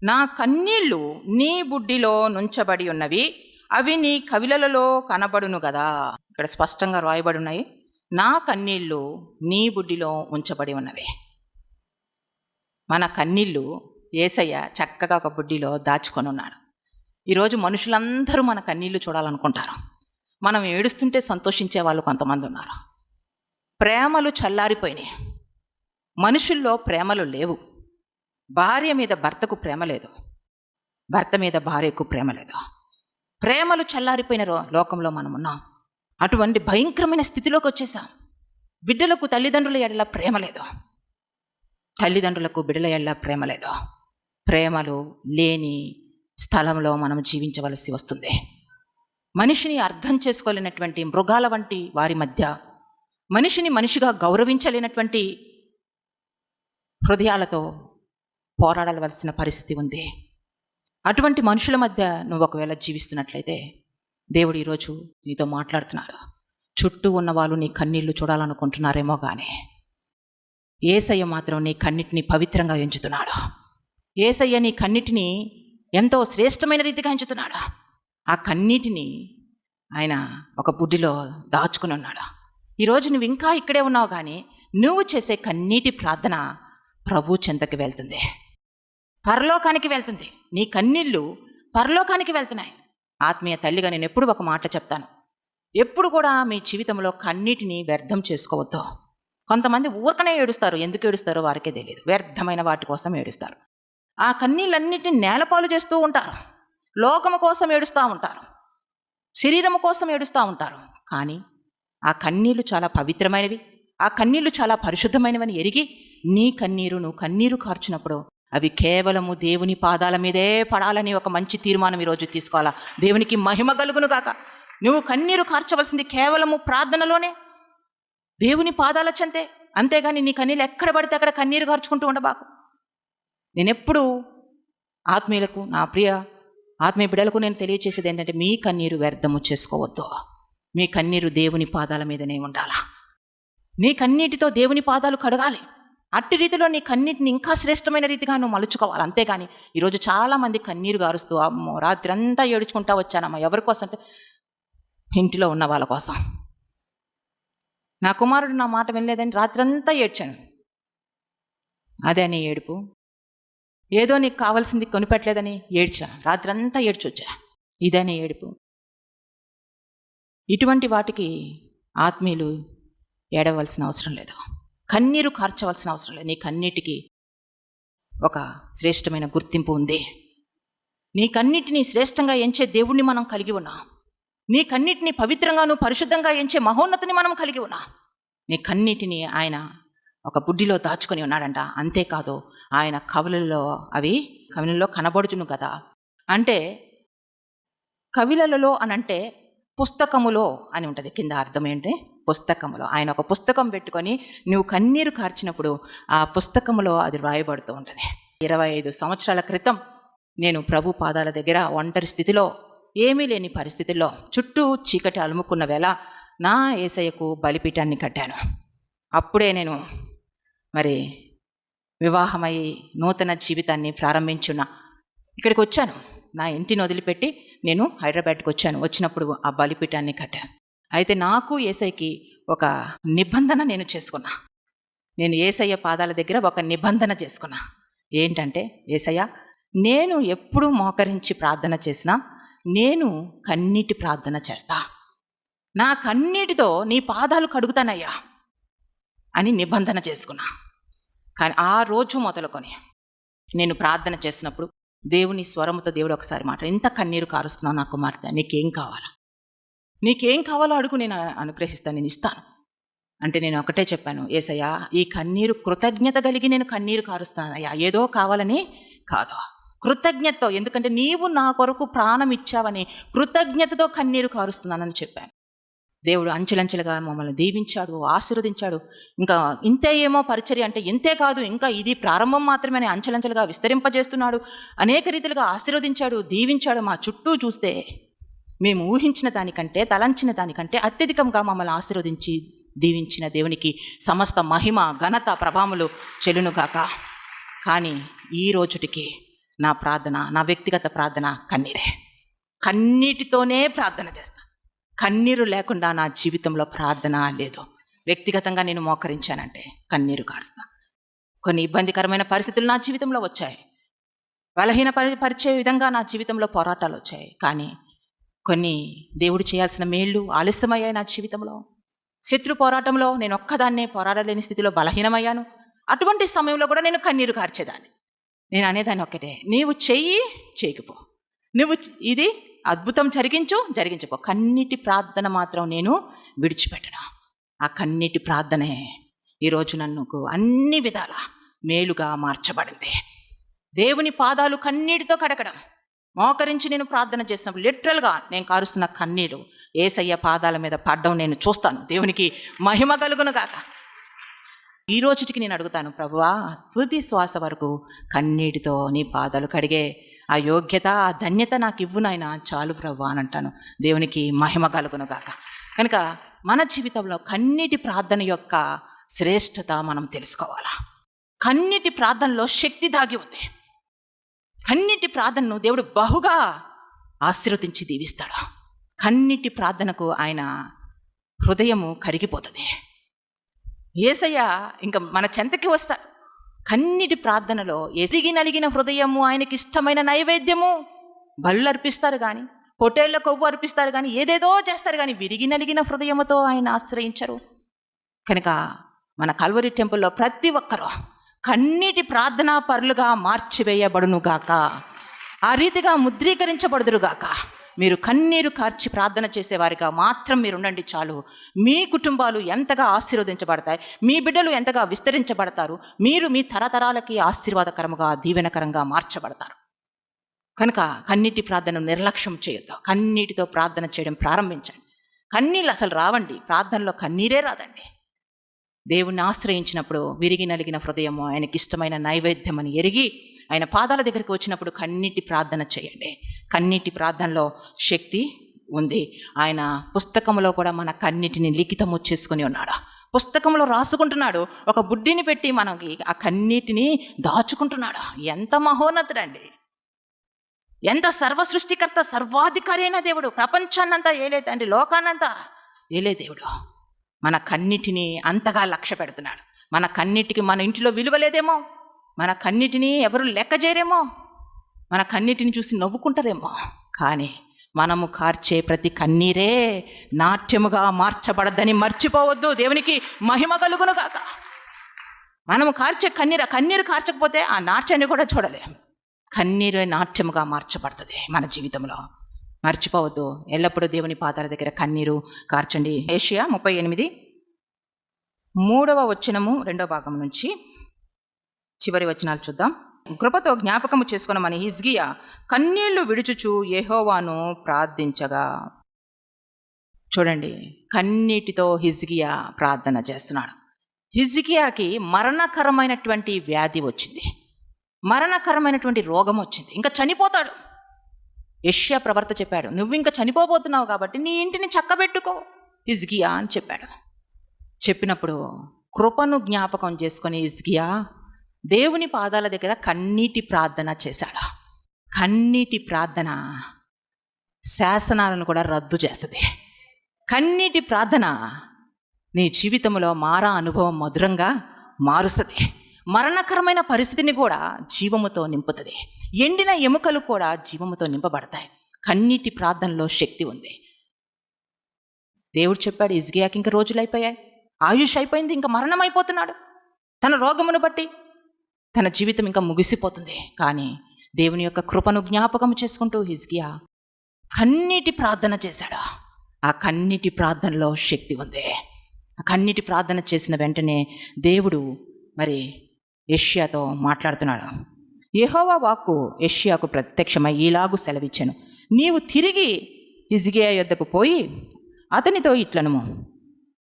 నా కన్నీళ్లు నీ బుడ్డిలో నుంచబడి ఉన్నవి, అవి నీ కవిలలలో కనబడును కదా. ఇక్కడ స్పష్టంగా రాయబడి ఉన్నాయి, నా కన్నీళ్లు నీ బుడ్డిలో ఉంచబడి ఉన్నవి. మన కన్నీళ్లు యేసయ్య చక్కగా ఒక బుడ్డిలో దాచుకొని ఉన్నాడు. ఈరోజు మనుషులందరూ మన కన్నీళ్లు చూడాలనుకుంటారు. మనం ఏడుస్తుంటే సంతోషించే వాళ్ళు కొంతమంది ఉన్నారు. ప్రేమలు చల్లారిపోయినాయి, మనుషుల్లో ప్రేమలు లేవు. భార్య మీద భర్తకు ప్రేమ లేదు, భర్త మీద భార్యకు ప్రేమ లేదు. ప్రేమలు చల్లారిపోయిన లోకంలో మనం ఉన్నాం. అటువంటి భయంకరమైన స్థితిలోకి వచ్చేసాం. బిడ్డలకు తల్లిదండ్రుల ఎడల ప్రేమ లేదు, తల్లిదండ్రులకు బిడ్డల ఎడల ప్రేమ లేదు. ప్రేమలు లేని స్థలంలో మనం జీవించవలసి వస్తుంది. మనిషిని అర్థం చేసుకోలేనటువంటి మృగాల వంటి వారి మధ్య, మనిషిని మనిషిగా గౌరవించలేనటువంటి హృదయాలతో పోరాడవలసిన పరిస్థితి ఉంది. అటువంటి మనుషుల మధ్య నువ్వు ఒకవేళ జీవిస్తున్నట్లయితే దేవుడు ఈరోజు నీతో మాట్లాడుతున్నాడు. చుట్టూ ఉన్న వాళ్ళు నీ కన్నీళ్లు చూడాలనుకుంటున్నారేమో కానీ యేసయ్య మాత్రం నీ కన్నిటిని పవిత్రంగా ఎంచుతున్నాడు. యేసయ్య నీ కన్నిటిని ఎంతో శ్రేష్టమైన రీతిగా ఎంచుతున్నాడు. ఆ కన్నీటిని ఆయన ఒక బుడ్డిలో దాచుకుని ఉన్నాడు. ఈరోజు నువ్వు ఇంకా ఇక్కడే ఉన్నావు కానీ నువ్వు చేసే కన్నీటి ప్రార్థన ప్రభు చెంతకి వెళ్తుంది, పరలోకానికి వెళ్తుంది. నీ కన్నీళ్ళు పరలోకానికి వెళ్తున్నాయి. ఆత్మీయ తల్లిగా నేను ఎప్పుడు ఒక మాట చెప్తాను, ఎప్పుడు కూడా మీ జీవితంలో కన్నీటిని వ్యర్థం చేసుకోవద్దు. కొంతమంది ఊరకనే ఏడుస్తారు, ఎందుకు ఏడుస్తారో వారికే తెలియదు. వ్యర్థమైన వాటి కోసం ఏడుస్తారు. ఆ కన్నీళ్ళన్నిటిని నేలపాలు చేస్తూ ఉంటారు. లోకము కోసం ఏడుస్తూ ఉంటారు, శరీరము కోసం ఏడుస్తూ ఉంటారు. కానీ ఆ కన్నీళ్లు చాలా పవిత్రమైనవి, ఆ కన్నీళ్లు చాలా పరిశుద్ధమైనవని ఎరిగి నీ కన్నీరు నువ్వు కన్నీరు కార్చినప్పుడు అవి కేవలము దేవుని పాదాల మీదే పడాలని ఒక మంచి తీర్మానం ఈరోజు తీసుకోవాలా. దేవునికి మహిమ కలుగును గాక. నువ్వు కన్నీరు కార్చవలసింది కేవలము ప్రార్థనలోనే, దేవుని పాదాల చెంతే. అంతేగాని నీ కన్నీళ్ళు ఎక్కడ పడితే అక్కడ కన్నీరు కార్చుకుంటూ ఉండబాకు. నేనెప్పుడు ఆత్మీయులకు, నా ప్రియ ఆత్మీయ బిడ్డలకు నేను తెలియచేసేది ఏంటంటే, మీ కన్నీరు వ్యర్థము చేసుకోవద్దు. మీ కన్నీరు దేవుని పాదాల మీదనే ఉండాలా. నీ కన్నీటితో దేవుని పాదాలు కడగాలి. అట్టి రీతిలో నీ కన్నీటిని ఇంకా శ్రేష్టమైన రీతిగా నువ్వు మలుచుకోవాలి. అంతేగాని ఈరోజు చాలామంది కన్నీరు గారుస్తూ, అమ్మో రాత్రి అంతా ఏడుచుకుంటా వచ్చానమ్మా. ఎవరి కోసం అంటే ఇంటిలో ఉన్న వాళ్ళ కోసం. నా కుమారుడు నా మాట వినలేదని రాత్రంతా ఏడ్చాను. అదే నీ ఏడుపు. ఏదో నీకు కావాల్సింది కొనిపెట్టలేదని ఏడ్చా, రాత్రంతా ఏడ్చొచ్చా. ఇదే నీ ఏడుపు. ఇటువంటి వాటికి ఆత్మీయులు ఏడవలసిన అవసరం లేదు, కన్నీరు కార్చవలసిన అవసరం లేదు. నీ కన్నీటికి ఒక శ్రేష్టమైన గుర్తింపు ఉంది. నీ కన్నీటిని శ్రేష్టంగా ఎంచే దేవుణ్ణి మనం కలిగి ఉన్నాం. నీ కన్నీటిని పవిత్రంగాను పరిశుద్ధంగా ఎంచే మహోన్నతిని మనం కలిగి ఉన్నాం. నీ కన్నీటిని ఆయన ఒక బుడ్డిలో దాచుకొని ఉన్నాడంట. అంతేకాదు, ఆయన కవిలలో కనబడుచును కదా. అంటే కవిలలో అనంటే పుస్తకములో అని ఉంటుంది. కింద అర్థం ఏంటి? పుస్తకములో. ఆయన ఒక పుస్తకం పెట్టుకొని నువ్వు కన్నీరు కార్చినప్పుడు ఆ పుస్తకములో అది రాయబడుతూ ఉంటుంది. 25 సంవత్సరాల క్రితం నేను ప్రభు పాదాల దగ్గర ఒంటరి స్థితిలో, ఏమీ లేని పరిస్థితుల్లో, చుట్టూ చీకటి అలుముకున్న వేళ నా యేసయ్యకు బలిపీఠాన్ని కట్టాను. అప్పుడే నేను వివాహమై నూతన జీవితాన్ని ప్రారంభించున్న ఇక్కడికి వచ్చాను. నా ఇంటిని వదిలిపెట్టి నేను హైదరాబాద్కి వచ్చాను. వచ్చినప్పుడు ఆ బలిపీఠాన్ని కట్టాను. అయితే నాకు యేసయ్యకి ఒక నిబంధన నేను చేసుకున్నా. నేను యేసయ్య పాదాల దగ్గర ఒక నిబంధన చేసుకున్నా. ఏంటంటే, యేసయ్య, నేను ఎప్పుడు మోకరించి ప్రార్థన చేసినా నేను కన్నీటి ప్రార్థన చేస్తా. నా కన్నీటితో నీ పాదాలు కడుగుతానయ్యా అని నిబంధన చేసుకున్నా. కానీ ఆ రోజు మొదలుకొని నేను ప్రార్థన చేసినప్పుడు దేవుని స్వరముతో దేవుడు ఒకసారి మాట, ఇంత కన్నీరు కారుస్తున్నావు నా కుమార్తె, నీకేం కావాలా? నీకేం కావాలో అడుగు, నేను అనుగ్రహిస్తాను, నేను ఇస్తాను అంటే నేను ఒకటే చెప్పాను, యేసయ్యా, ఈ కన్నీరు కృతజ్ఞత కలిగి నేను కన్నీరు కారుస్తానయ్యా, ఏదో కావాలని కాదు, కృతజ్ఞతతో. ఎందుకంటే నీవు నా కొరకు ప్రాణం ఇచ్చావని కృతజ్ఞతతో కన్నీరు కారుస్తున్నానని చెప్పాను. దేవుడు అంచెలంచెలుగా మమ్మల్ని దీవించాడు, ఆశీర్వదించాడు. ఇంకా ఇంతే ఏమో పరిచర్య అంటే ఇంతే కాదు, ఇంకా ఇది ప్రారంభం మాత్రమే. అంచెలంచెలుగా విస్తరింపజేస్తున్నాడు, అనేక రీతిలుగా ఆశీర్వదించాడు, దీవించాడు. మా చుట్టూ చూస్తే మేము ఊహించిన దానికంటే, తలంచిన దానికంటే అత్యధికంగా మమ్మల్ని ఆశీర్వదించి దీవించిన దేవునికి సమస్త మహిమ, ఘనత, ప్రభావములు చెల్లునుగాక. కానీ ఈ రోజుటికి నా ప్రార్థన, నా వ్యక్తిగత ప్రార్థన కన్నీరే. కన్నీటితోనే ప్రార్థన చేస్తాను. కన్నీరు లేకుండా నా జీవితంలో ప్రార్థన లేదు. వ్యక్తిగతంగా నేను మోకరించానంటే కన్నీరు కారుస్తాను. కొన్ని ఇబ్బందికరమైన పరిస్థితులు నా జీవితంలో వచ్చాయి. పరిచే విధంగా నా జీవితంలో పోరాటాలు వచ్చాయి. కానీ కొన్ని దేవుడు చేయాల్సిన మేళ్ళు ఆలస్యమయ్యాయి నా జీవితంలో. శత్రు పోరాటంలో నేను ఒక్కదాన్నే పోరాడలేని స్థితిలో బలహీనమయ్యాను. అటువంటి సమయంలో కూడా నేను కన్నీరు కార్చేదాన్ని. నేను అనేదాన్ని ఒక్కటే, నీవు చేయకపో, నువ్వు ఇది అద్భుతం జరిగించపో, కన్నీటి ప్రార్థన మాత్రం నేను విడిచిపెట్టను. ఆ కన్నీటి ప్రార్థనే ఈరోజు నన్ను అన్ని విధాల మేలుగా మార్చబడింది. దేవుని పాదాలు కన్నీటితో కడగడం, మోకరించి నేను ప్రార్థన చేసినప్పుడు లిటరల్గా నేను కారుస్తున్న కన్నీరు యేసయ్య పాదాల మీద పడ్డం నేను చూస్తాను. దేవునికి మహిమ కలుగును గాక. ఈ రోజుకి నేను అడుగుతాను, ప్రభువా తుది శ్వాస వరకు కన్నీటితో నీ పాదాలు కడిగే ఆ యోగ్యత, ఆ ధన్యత నాకు ఇవ్వు నాయనా, చాలు ప్రభువా అని అంటాను. దేవునికి మహిమ కలుగును గాక. కనుక మన జీవితంలో కన్నీటి ప్రార్థన యొక్క శ్రేష్టత మనం తెలుసుకోవాలా. కన్నీటి ప్రార్థనలో శక్తి దాగి ఉంది. కన్నీటి ప్రార్థనను దేవుడు బహుగా ఆశీర్వదించి దీవిస్తాడు. కన్నీటి ప్రార్థనకు ఆయన హృదయము కరిగిపోతుంది. యేసయ్య ఇంకా మన చెంతకి వస్తాడు. కన్నీటి ప్రార్థనలో ఎరిగి నలిగిన హృదయము ఆయనకి ఇష్టమైన నైవేద్యము. బళ్ళు అర్పిస్తారు కానీ, పొట్టేళ్ల కొవ్వు అర్పిస్తారు కానీ, ఏదేదో చేస్తారు కానీ విరిగి నలిగిన హృదయముతో ఆయన ఆశ్రయించరు. కనుక మన కల్వరి టెంపుల్లో ప్రతి ఒక్కరూ కన్నీటి ప్రార్థనా పరులుగా మార్చివేయబడునుగాక, ఆ రీతిగా ముద్రీకరించబడుదురుగాక. మీరు కన్నీరు కార్చి ప్రార్థన చేసేవారిగా మాత్రం మీరు ఉండండి చాలు. మీ కుటుంబాలు ఎంతగా ఆశీర్వదించబడతాయి, మీ బిడ్డలు ఎంతగా విస్తరించబడతారు, మీరు మీ తరతరాలకి ఆశీర్వాదకరముగా దీవెనకరంగా మార్చబడతారు. కనుక కన్నీటి ప్రార్థనను నిర్లక్ష్యం చేయొద్దు. కన్నీటితో ప్రార్థన చేయడం ప్రారంభించండి. కన్నీళ్ళు అసలు రావండి, ప్రార్థనలో కన్నీరే రాదండి. దేవుణ్ణి ఆశ్రయించినప్పుడు విరిగి నలిగిన హృదయము ఆయనకి ఇష్టమైన నైవేద్యం అని ఎరిగి ఆయన పాదాల దగ్గరికి వచ్చినప్పుడు కన్నీటి ప్రార్థన చేయండి. కన్నీటి ప్రార్థనలో శక్తి ఉంది. ఆయన పుస్తకంలో కూడా మన కన్నీటిని లిఖితము చేసుకుని ఉన్నాడు. పుస్తకంలో రాసుకుంటున్నాడు. ఒక బుడ్డిని పెట్టి మనకి ఆ కన్నీటిని దాచుకుంటున్నాడు. ఎంత మహోన్నతుడండి, ఎంత సర్వసృష్టికర్త, సర్వాధికారి అయిన దేవుడు. ప్రపంచాన్నంతా ఏలేదండి, లోకాన్నంతా ఏలే దేవుడు మన కన్నిటిని అంతగా లక్ష్య పెడుతున్నాడు. మన కన్నిటికి మన ఇంటిలో విలువ లేదేమో, మన కన్నిటిని ఎవరు లెక్క చేయరేమో, మన కన్నిటిని చూసి నవ్వుకుంటారేమో. కానీ మనము కార్చే ప్రతి కన్నీరే నాట్యముగా మార్చబడద్దని మర్చిపోవద్దు. దేవునికి మహిమ కలుగును గాక. మనము కార్చే కన్నీరు కార్చకపోతే ఆ నాట్యాన్ని కూడా చూడలేము. కన్నీరే నాట్యముగా మార్చబడుతుంది మన జీవితంలో. మర్చిపోవద్దు. ఎల్లప్పుడూ దేవుని పాదాల దగ్గర కన్నీరు కార్చండి. యెషయా 38 3వ వచనము 2వ భాగం నుంచి చివరి వచనాలు చూద్దాం. కృపతో జ్ఞాపకము చేసుకున్నమని హిజ్కియా కన్నీళ్లు విడుచుచు యెహోవాను ప్రార్థించగా. చూడండి, కన్నీటితో హిజ్కియా ప్రార్థన చేస్తున్నాడు. హిజ్కియాకి మరణకరమైనటువంటి వ్యాధి వచ్చింది, మరణకరమైనటువంటి రోగం వచ్చింది. ఇంకా చనిపోతాడు. యెషయా ప్రవర్త చెప్పాడు, నువ్వు ఇంకా చనిపోబోతున్నావు కాబట్టి నీ ఇంటిని చక్కబెట్టుకో హిజ్కియా అని చెప్పాడు. చెప్పినప్పుడు కృపను జ్ఞాపకం చేసుకొని హిజ్కియా దేవుని పాదాల దగ్గర కన్నీటి ప్రార్థన చేశాడు. కన్నీటి ప్రార్థన శాసనాలను కూడా రద్దు చేస్తుంది. కన్నీటి ప్రార్థన నీ జీవితంలో మారా అనుభవం మధురంగా మారుస్తుంది. మరణకరమైన పరిస్థితిని కూడా జీవముతో నింపుతుంది. ఎండిన ఎముకలు కూడా జీవముతో నింపబడతాయి. కన్నీటి ప్రార్థనలో శక్తి ఉంది. దేవుడు చెప్పాడు, హిజ్కియాకి ఇంకా రోజులు అయిపోయాయి, ఆయుష్ అయిపోయింది, ఇంకా మరణం అయిపోతున్నాడు. తన రోగమును బట్టి తన జీవితం ఇంకా ముగిసిపోతుంది. కానీ దేవుని యొక్క కృపను జ్ఞాపకం చేసుకుంటూ హిజ్కియా కన్నీటి ప్రార్థన చేశాడు. ఆ కన్నీటి ప్రార్థనలో శక్తి ఉంది. ఆ కన్నీటి ప్రార్థన చేసిన వెంటనే దేవుడు మరి యెషయాతో మాట్లాడుతున్నాడు. యెహోవా వాక్కు యెషయాకు ప్రత్యక్షమై ఈలాగు సెలవిచ్చెను, నీవు తిరిగి హిజ్కియా యొద్దకు పోయి అతనితో ఇట్లనుము,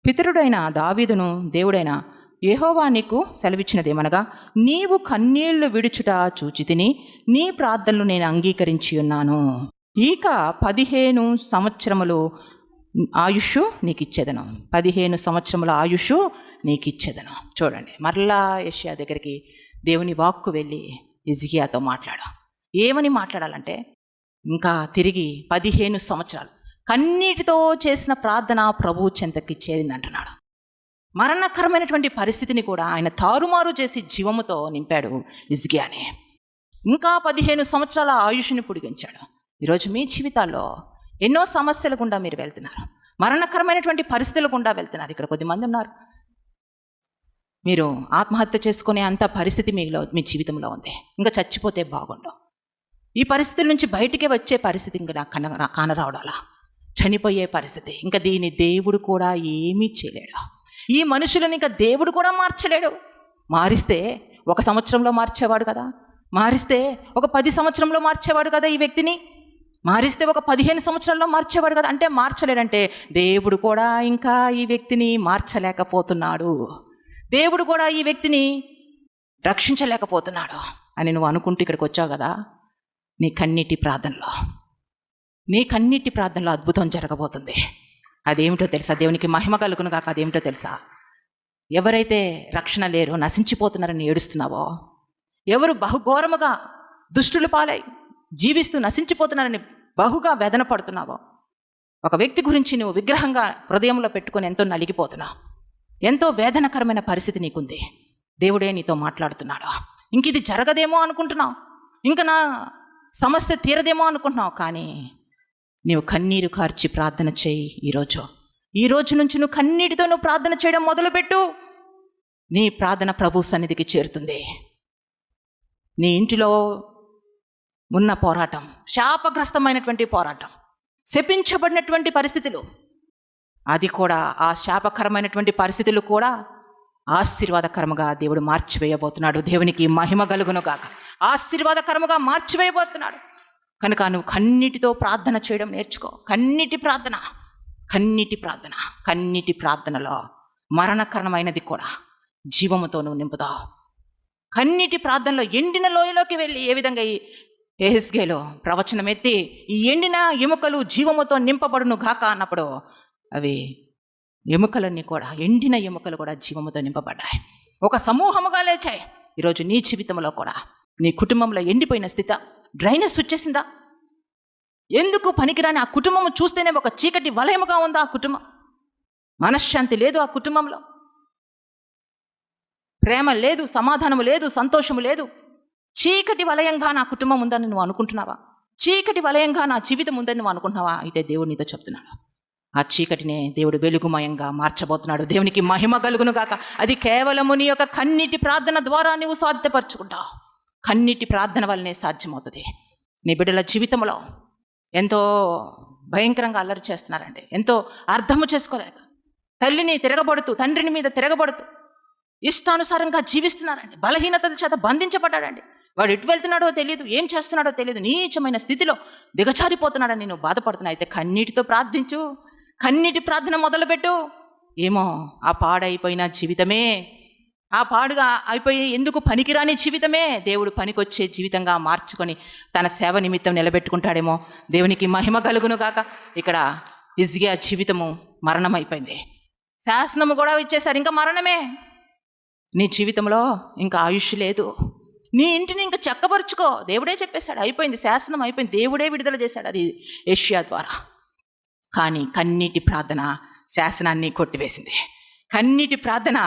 పితరుడైన దావీదును దేవుడైన యెహోవా నీకు సెలవిచ్చినదేమనగా, నీవు కన్నీళ్లు విడుచుట చూచి తిని నీ ప్రార్థనలు నేను అంగీకరించి ఉన్నాను. ఇక 15 సంవత్సరములు ఆయుష్ నీకు ఇచ్చేదను, 15 సంవత్సరముల ఆయుష్ నీకు ఇచ్చేదను. చూడండి, మరలా యెషయా దగ్గరికి దేవుని వాక్కు వెళ్ళి హిజ్కియాతో మాట్లాడు. ఏమని మాట్లాడాలంటే, ఇంకా తిరిగి 15 సంవత్సరాలు కన్నీటితో చేసిన ప్రార్థన ప్రభువు చెంతకి చేరిందంటున్నాడు. మరణకరమైనటువంటి పరిస్థితిని కూడా ఆయన తారుమారు చేసి జీవముతో నింపాడు హిజ్కియాని. ఇంకా 15 సంవత్సరాల ఆయుష్ని పొడిగించాడు. ఈరోజు మీ జీవితాల్లో ఎన్నో సమస్యల గుండా మీరు వెళ్తున్నారు, మరణకరమైనటువంటి పరిస్థితుల గుండా వెళ్తున్నారు. ఇక్కడ కొద్దిమంది ఉన్నారు, మీరు ఆత్మహత్య చేసుకునే అంత పరిస్థితి మీ జీవితంలో ఉంది. ఇంకా చచ్చిపోతే బాగుండు. ఈ పరిస్థితుల నుంచి బయటికే వచ్చే పరిస్థితి ఇంకా కానరావడాలా, చనిపోయే పరిస్థితి. ఇంకా దీన్ని దేవుడు కూడా ఏమీ చేయలేడు. ఈ మనుషులను ఇంకా దేవుడు కూడా మార్చలేడు. మారిస్తే 1 సంవత్సరంలో మార్చేవాడు కదా, మారిస్తే ఒక 10 సంవత్సరంలో మార్చేవాడు కదా, ఈ వ్యక్తిని మారిస్తే ఒక 15 సంవత్సరాల్లో మార్చేవాడు కదా. అంటే మార్చలేడంటే దేవుడు కూడా ఇంకా ఈ వ్యక్తిని మార్చలేకపోతున్నాడు, దేవుడు కూడా ఈ వ్యక్తిని రక్షించలేకపోతున్నాడు అని నువ్వు అనుకుంటూ ఇక్కడికి వచ్చావు కదా. నీ కన్నీటి ప్రార్థనలో అద్భుతం జరగబోతుంది. అదేమిటో తెలుసా? దేవునికి మహిమ కలుగును కాక. అదేమిటో తెలుసా? ఎవరైతే రక్షణ లేరో, నశించిపోతున్నారని ఏడుస్తున్నావో, ఎవరు బహుఘోరముగా దుష్టుల పాలై జీవిస్తూ నశించిపోతున్నారని బహుగా వేదన పడుతున్నావో, ఒక వ్యక్తి గురించి నువ్వు విగ్రహంగా హృదయంలో పెట్టుకొని ఎంతో నలిగిపోతున్నావు, ఎంతో వేదనకరమైన పరిస్థితి నీకుంది. దేవుడే నీతో మాట్లాడుతున్నాడు. ఇంక ఇది జరగదేమో అనుకుంటున్నావు, ఇంకా నా సమస్య తీరదేమో అనుకుంటున్నావు. కానీ నీవు కన్నీరు కార్చి ప్రార్థన చేయి. ఈ రోజు నుంచి నువ్వు కన్నీటితో నువ్వు ప్రార్థన చేయడం మొదలుపెట్టు. నీ ప్రార్థన ప్రభు సన్నిధికి చేరుతుంది. నీ ఇంటిలో ఉన్న పోరాటం, శాపగ్రస్తమైనటువంటి పోరాటం, శపించబడినటువంటి పరిస్థితులు, అది కూడా ఆ శాపకరమైనటువంటి పరిస్థితులు కూడా ఆశీర్వాదకరముగా దేవుడు మార్చివేయబోతున్నాడు. దేవునికి మహిమ కలుగును గాక. ఆశీర్వాదకరముగా మార్చివేయబోతున్నాడు. కనుక నువ్వు కన్నీటితో ప్రార్థన చేయడం నేర్చుకో. కన్నీటి ప్రార్థనలో మరణకరమైనది కూడా జీవముతో నువ్వు నింపుతావు. కన్నీటి ప్రార్థనలో ఎండిన లోయలోకి వెళ్ళి ఏ విధంగా ఈ యెహెజ్కేలు ప్రవచనం ఎత్తి ఈ ఎండిన ఎముకలు జీవముతో నింపబడును గాక అన్నప్పుడు అవి ఎముకలన్నీ కూడా, ఎండిన ఎముకలు కూడా జీవముతో నింపబడ్డాయి, ఒక సమూహముగా లేచాయి. ఈరోజు నీ జీవితంలో కూడా, నీ కుటుంబంలో ఎండిపోయిన స్థితి, డ్రైనెస్ వచ్చేసిందా? ఎందుకు పనికిరాని ఆ కుటుంబం చూస్తేనే ఒక చీకటి వలయముగా ఉందా ఆ కుటుంబం? మనశ్శాంతి లేదు ఆ కుటుంబంలో, ప్రేమ లేదు, సమాధానము లేదు, సంతోషము లేదు. చీకటి వలయంగా నా కుటుంబం ఉందని నువ్వు అనుకుంటున్నావా? చీకటి వలయంగా నా జీవితం ఉందని నువ్వు అనుకుంటున్నావా? అయితే దేవుడు నీతో చెప్తున్నాడు, ఆ చీకటినే దేవుడు వెలుగుమయంగా మార్చబోతున్నాడు. దేవునికి మహిమ కలుగును గాక. అది కేవలము నీ యొక్క కన్నీటి ప్రార్థన ద్వారా నువ్వు సాధ్యపరచుకుంటావు. కన్నీటి ప్రార్థన వల్లనే సాధ్యమవుతుంది. నీ బిడ్డల జీవితంలో ఎంతో భయంకరంగా అల్లరి చేస్తున్నారండి, ఎంతో అర్థము చేసుకోలేక తల్లిని తిరగబడుతూ, తండ్రిని మీద తిరగబడుతూ ఇష్టానుసారంగా జీవిస్తున్నారండి. బలహీనతల చేత బంధించబడ్డాడండి. వాడు ఎటు వెళ్తున్నాడో తెలియదు, ఏం చేస్తున్నాడో తెలియదు, నీచమైన స్థితిలో దిగజారిపోతున్నాడని నువ్వు బాధపడుతున్నావు. అయితే కన్నీటితో ప్రార్థించు, కన్నీటి ప్రార్థన మొదలుపెట్టు. ఏమో ఆ పాడైపోయిన జీవితమే, ఆ పాడుగా అయిపోయి ఎందుకు పనికిరాని జీవితమే దేవుడు పనికొచ్చే జీవితంగా మార్చుకొని తన సేవ నిమిత్తం నిలబెట్టుకుంటాడేమో. దేవునికి మహిమ కలుగును గాక. ఇక్కడ హిజ్కియా జీవితము మరణం అయిపోయింది, శాసనము కూడా ఇచ్చేశారు, ఇంకా మరణమే. నీ జీవితంలో ఇంకా ఆయుష్ లేదు, నీ ఇంటిని ఇంకా చక్కపరుచుకో. దేవుడే చెప్పేశాడు, అయిపోయింది, శాసనం అయిపోయింది, దేవుడే విడుదల చేశాడు అది యెషయా ద్వారా. కానీ కన్నీటి ప్రార్థన శాసనాన్ని కొట్టివేసింది. కన్నీటి ప్రార్థన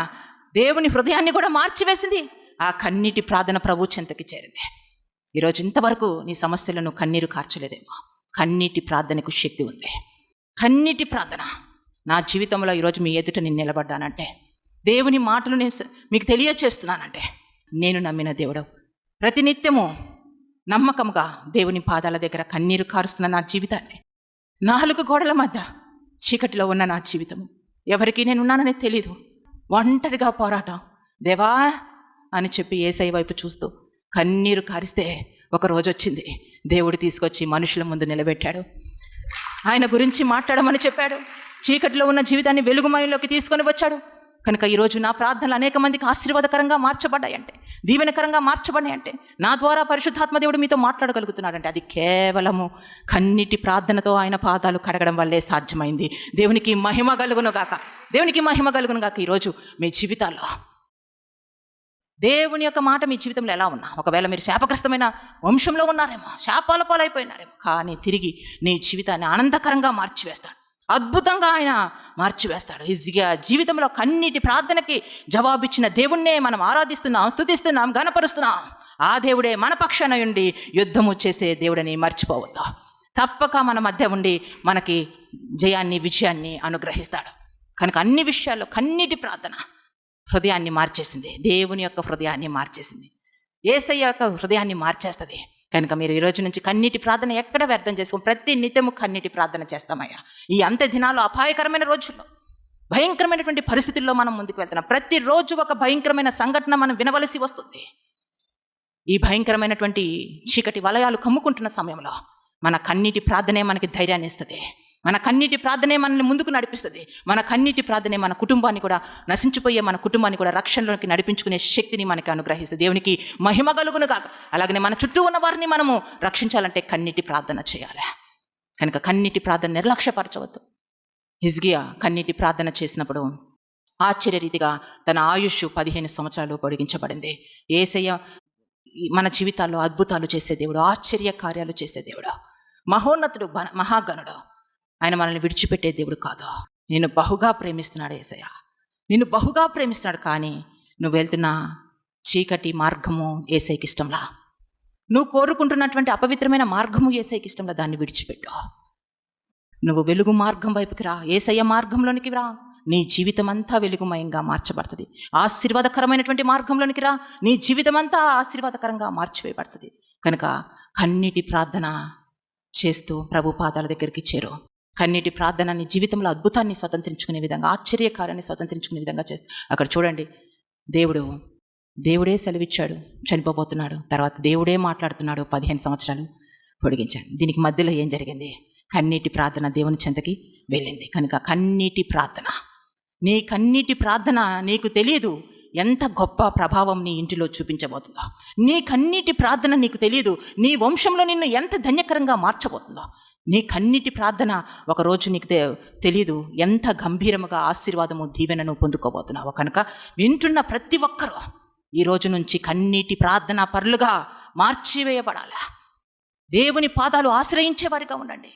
దేవుని హృదయాన్ని కూడా మార్చివేసింది. ఆ కన్నీటి ప్రార్థన ప్రభు చెంతకి చేరింది. ఈరోజు ఇంతవరకు నీ సమస్యలను కన్నీరు కార్చలేదేమో. కన్నీటి ప్రార్థనకు శక్తి ఉంది. కన్నీటి ప్రార్థన. నా జీవితంలో ఈరోజు మీ ఎదుట నేను నిలబడ్డానంటే, దేవుని మాటలు నేను మీకు తెలియచేస్తున్నానంటే, నేను నమ్మిన దేవుడు ప్రతినిత్యము నమ్మకంగా దేవుని పాదాల దగ్గర కన్నీరు కారుస్తున్న నా జీవితాన్ని, 4 గోడల మధ్య చీకటిలో ఉన్న నా జీవితము, ఎవరికి నేను ఉన్నానని తెలీదు, ఒంటరిగా పోరాటం, దేవా అని చెప్పి యేసయ్య వైపు చూస్తూ కన్నీరు కారిస్తే ఒక రోజు వచ్చింది, దేవుడు తీసుకొచ్చి మనుషుల ముందు నిలబెట్టాడు. ఆయన గురించి మాట్లాడమని చెప్పాడు. చీకటిలో ఉన్న జీవితాన్ని వెలుగుమయంలోకి తీసుకొని వచ్చాడు. కనుక ఈరోజు నా ప్రార్థనలు అనేక మందికి ఆశీర్వాదకరంగా మార్చబడ్డాయంటే, దీవెనకరంగా మార్చబడ్డాయంటే, నా ద్వారా పరిశుద్ధాత్మ దేవుడు మీతో మాట్లాడగలుగుతున్నాడంటే, అది కేవలము కన్నీటి ప్రార్థనతో ఆయన పాదాలు కడగడం వల్లే సాధ్యమైంది. దేవునికి మహిమ కలుగును గాక. దేవునికి మహిమ కలుగును గాక. ఈరోజు మీ జీవితాల్లో దేవుని యొక్క మాట మీ జీవితంలో ఎలా ఉన్నా, ఒకవేళ మీరు శాపగ్రస్తమైన వంశంలో ఉన్నారేమో, శాపాల పాలైపోయినారేమో, కానీ తిరిగి నీ జీవితాన్ని ఆనందకరంగా మార్చివేస్తాడు, అద్భుతంగా ఆయన మార్చివేస్తాడు. హిజ్కియా జీవితంలో కన్నీటి ప్రార్థనకి జవాబిచ్చిన దేవుణ్ణే మనం ఆరాధిస్తున్నాం, స్తుతిస్తున్నాం, గణపరుస్తున్నాం. ఆ దేవుడే మన పక్షాన ఉండి యుద్ధము చేసే దేవుడని మర్చిపోవద్దు. తప్పక మన మధ్య ఉండి మనకి జయాన్ని, విజయాన్ని అనుగ్రహిస్తాడు. కనుక అన్ని విషయాల్లో కన్నీటి ప్రార్థన హృదయాన్ని మార్చేసింది, దేవుని యొక్క హృదయాన్ని మార్చేసింది, యేసయ్య యొక్క హృదయాన్ని మార్చేస్తుంది. కనుక మీరు ఈ రోజు నుంచి కన్నీటి ప్రార్థన ఎక్కడ వ్యర్థం చేసుకో, ప్రతి నిత్యము కన్నీటి ప్రార్థన చేస్తామయ్యా. ఈ అంత్య దినాల్లో అపాయకరమైన రోజుల్లో, భయంకరమైనటువంటి పరిస్థితుల్లో మనం ముందుకు వెళ్తున్నాం. ప్రతిరోజు ఒక భయంకరమైన సంఘటన మనం వినవలసి వస్తుంది. ఈ భయంకరమైనటువంటి చీకటి వలయాలు కమ్ముకుంటున్న సమయంలో మన కన్నీటి ప్రార్థనే మనకి ధైర్యాన్ని ఇస్తుంది. మన కన్నీటి ప్రార్థనే మనల్ని ముందుకు నడిపిస్తుంది. మన కన్నీటి ప్రార్థనే మన కుటుంబాన్ని కూడా, నశించిపోయే మన కుటుంబాన్ని కూడా రక్షణలోకి నడిపించుకునే శక్తిని మనకి అనుగ్రహిస్తుంది. దేవునికి మహిమ కలుగును కాక. అలాగనే మన చుట్టూ ఉన్న వారిని మనము రక్షించాలంటే కన్నీటి ప్రార్థన చేయాలి. కనుక కన్నీటి ప్రార్థన నిర్లక్ష్యపరచవద్దు. హిజ్కియా కన్నీటి ప్రార్థన చేసినప్పుడు ఆశ్చర్యరీతిగా తన ఆయుష్ 15 సంవత్సరాలు పొడిగించబడింది. యేసయ్య మన జీవితాల్లో అద్భుతాలు చేసే దేవుడు, ఆశ్చర్య కార్యాలు చేసే దేవుడు, మహోన్నతుడు, మహాగణుడు. ఆయన మనల్ని విడిచిపెట్టే దేవుడు కాదు. నేను బహుగా ప్రేమిస్తున్నాడు యేసయ్య, నిన్ను బహుగా ప్రేమిస్తున్నాడు. కానీ నువ్వు వెళ్తున్న చీకటి మార్గము యేసయ్యకి ఇష్టంలా, నువ్వు కోరుకుంటున్నటువంటి అపవిత్రమైన మార్గము యేసయ్యకి ఇష్టంలా, దాన్ని విడిచిపెట్టు. నువ్వు వెలుగు మార్గం వైపుకి రా, యేసయ్య మార్గంలోనికి రా. నీ జీవితం అంతా వెలుగుమయంగా మార్చబడుతుంది. ఆశీర్వాదకరమైనటువంటి మార్గంలోనికి రా, నీ జీవితం అంతా ఆశీర్వాదకరంగా మార్చివేయబడుతుంది. కనుక కన్నీటి ప్రార్థన చేస్తూ ప్రభు పాదాల దగ్గరికి చేరు. కన్నీటి ప్రార్థన నీ జీవితంలో అద్భుతాన్ని స్వతంత్రించుకునే విధంగా, ఆశ్చర్యకార్యాన్ని స్వతంత్రించుకునే విధంగా చేస్తూ, అక్కడ చూడండి, దేవుడే సెలవిచ్చాడు, చనిపోబోతున్నాడు. తర్వాత దేవుడే మాట్లాడుతున్నాడు, 15 సంవత్సరాలు పొడిగించాడు. దీనికి మధ్యలో ఏం జరిగింది? కన్నీటి ప్రార్థన దేవుని చెంతకి వెళ్ళింది. కనుక కన్నీటి ప్రార్థన, నీ కన్నీటి ప్రార్థన నీకు తెలియదు ఎంత గొప్ప ప్రభావం నీ ఇంటిలో చూపించబోతుందో. నీ కన్నీటి ప్రార్థన నీకు తెలియదు నీ వంశంలో నిన్ను ఎంత ధన్యకరంగా మార్చబోతుందో. నీ కన్నీటి ప్రార్థన ఒకరోజు నీకు తెలియదు ఎంత గంభీరముగా ఆశీర్వాదము, దీవెనను పొందుకోబోతున్నావు. కనుక వింటున్న ప్రతి ఒక్కరూ ఈ రోజు నుంచి కన్నీటి ప్రార్థన పరులుగా మార్చివేయబడాలి. దేవుని పాదాలు ఆశ్రయించేవారిగా ఉండండి.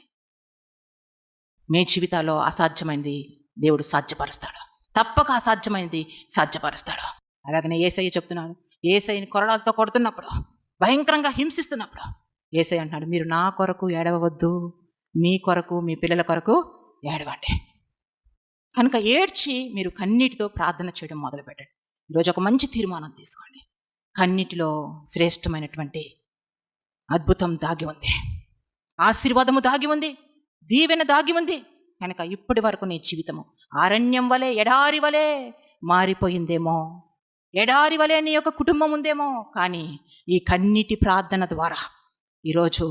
మీ జీవితాల్లో అసాధ్యమైనది దేవుడు సాధ్యపరుస్తాడు. తప్పక అసాధ్యమైనది సాధ్యపరుస్తాడు. అలాగనే యేసయ్య చెప్తున్నాడు, యేసయ్యని కొరడాలతో కొడుతున్నప్పుడు, భయంకరంగా హింసిస్తున్నప్పుడు యేసయ్య అంటున్నాడు, మీరు నా కొరకు ఏడవవద్దు, మీ కొరకు, మీ పిల్లల కొరకు ఏడవండి. కనుక ఏడ్చి మీరు కన్నీటితో ప్రార్థన చేయడం మొదలుపెట్టండి. ఈరోజు ఒక మంచి తీర్మానం తీసుకోండి. కన్నీటిలో శ్రేష్టమైనటువంటి అద్భుతం దాగి ఉంది, ఆశీర్వాదము దాగి ఉంది, దీవెన దాగి ఉంది. కనుక ఇప్పటి వరకు నీ జీవితము అరణ్యం వలె, ఎడారి వలె మారిపోయిందేమో, ఎడారి వలె నీ యొక్క కుటుంబం ఉందేమో. కానీ ఈ కన్నీటి ప్రార్థన ద్వారా ఈరోజు